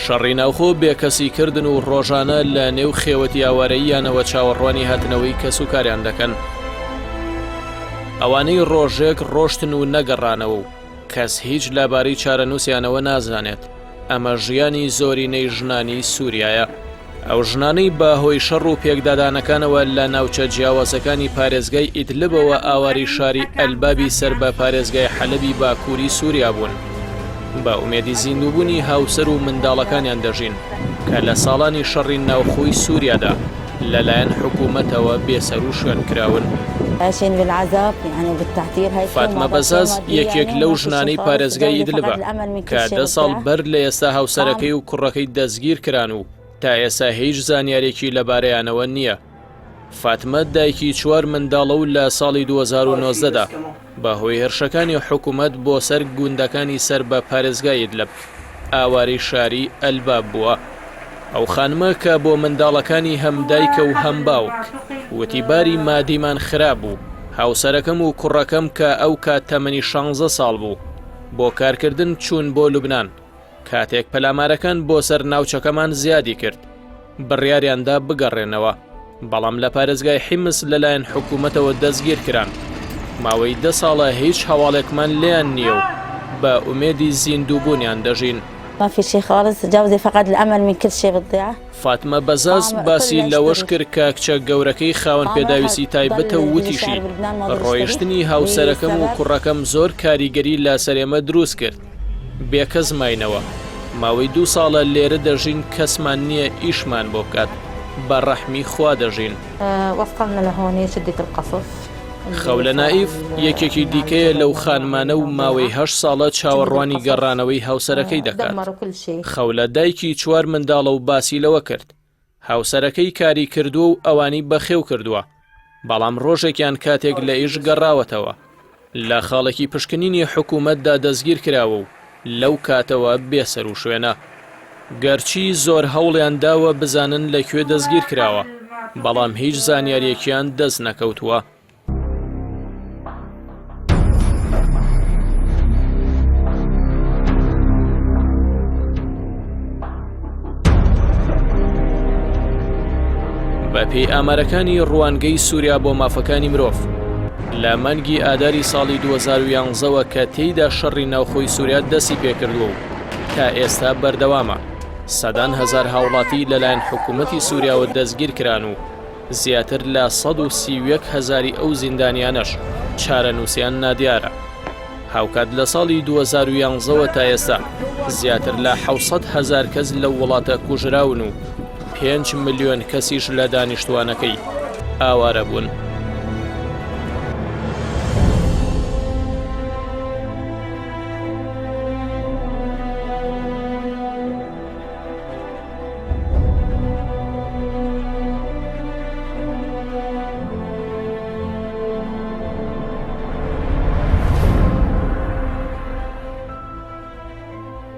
شەڕی ناوخۆ بێکەسیکردن و ڕۆژانە لە نێو خێوەتی ئاوارەییانەوە چاوەڕوانی هاتنەوەی کەس و کاریان دەکەن. ئەوانەی ڕۆژێک ڕۆشتن و نەگەڕانەوە و کەس هیچ لەبارەی چارەنووسیانەوە نازانێت. ئەمە ژیانی زۆرینەی ژنانی سووریایە. ئەو ژنانەی بەهۆی شەڕ و پێکدادانەکانەوە لە ناوچە جیاوازەکانی پارێزگای ئیدلبەوە ئاواری شاری ئەلبابی سەر بە پارێزگای حەلەبی باکووری سووریا بوون. بە ئومێدی زیندووبوونی هاوسەر و منداڵەکانیان دەژین کە لە ساڵانی شەڕی ناوخۆی سووریادا لەلایەن حکوومەتەوە بێسەر و شوێن کراون. فاتمە بەزاز یەکێک لەو ژنانەی پارێزگای ئیدلبە کە 10 ساڵ بەر لە ئێستا هاوسەرەکەی و کوڕەکەی دەستگیر کران و تا ئێستا هیچ زانیارێکی لەبارەیانەوە نییە. فاتمە دایکی 4 منداڵە و لە ساڵی 2019دا بەهۆی هێرشەکانی حکوومەت بۆ سەر گوندەکانی سەر بە پارێزگای ئیدلب ئاواری شاری ئەلباب بووە. ئەو خانمە کە بۆ منداڵەکانی هەم دایکە و هەم باوک وتیباری مادیمان خراپ بوو. هاوسەرەکەم و کوڕەکەم کە ئەو کات تەمەنی 16 ساڵ بوو بۆ کارکردن چوون بۆ لوبنان. کاتێک پەلامارەکان بۆ سەر ناوچەکەمان زیادی کرد بڕیاریاندا بگەڕێنەوە، بەڵام لە پارێزگای حیمس لەلایەن حکوومەتەوە دەستگیر کران. ماوەی 10 ساڵە هیچ هەواڵێکمان لیان نییە و بە ئومێدی زیندووبوونیان دەژین. فاتمە بەزاز باسی لەوەش کرد کە کچە گەورەکەی خاوەن پێداویستی تایبەتە و وتیشی ڕۆیشتنی هاوسەرەکەم و کوڕەکەم زۆر کاریگەری لا سەرێمە دروست کرد. بێکەس ماینەوە ماوەی 2 ساڵە لێرە دەژین، کەسمان نییە ئیشمان بۆ بکات. بە ڕەحمی خوا دەژین. خەولە نائیف یەکێکی دیکەیە لەو خانمانە و ماوەی 8 ساڵە چاوەڕوانی گەڕانەوەی هاوسەرەکەی دەکات. خەولە دایکی 4 منداڵە و باسی لەوە کرد. هاوسەرەکەی کاری کردووە و ئەوانی بەخێو کردووە، بەڵام ڕۆژێکیان کاتێک لە ئیش گەڕاوەتەوە لە خاڵێکی پشکنینی حکوومەتدا دەستگیر کراوە و لەو کاتەوە بێسەر و شوێنە. گەرچی زۆر هەوڵیان داوە بزانن لەکوێ دەستگیر کراوە، بەڵام هیچ زانیاریەکیان دەست نەکەوتووە. بەپێی ئامارەکانی ڕوانگەی سووریا بۆ مافەکانی مرۆڤ لە مانگی ئاداری ساڵی 2011ەوە کە تێیدا شەڕی ناوخۆی سووریا دەستی پێکردووە و تا ئێستا بەردەوامە، سەدان هەزار هاوڵاتی لەلایەن حکوومەتی سووریاوە دەستگیر کران و زیاتر لە 131 هەزاری ئەو زیندانیانەش چارەنووسیان نادیارە. هاوکات لە ساڵی 2011ەوە تا ئێستا زیاتر لە 700 هەزار کەس لەو وڵاتە کوژراون و 5 ملیۆن کەسیش لە دانیشتوانەکەی ئاوارە بوون.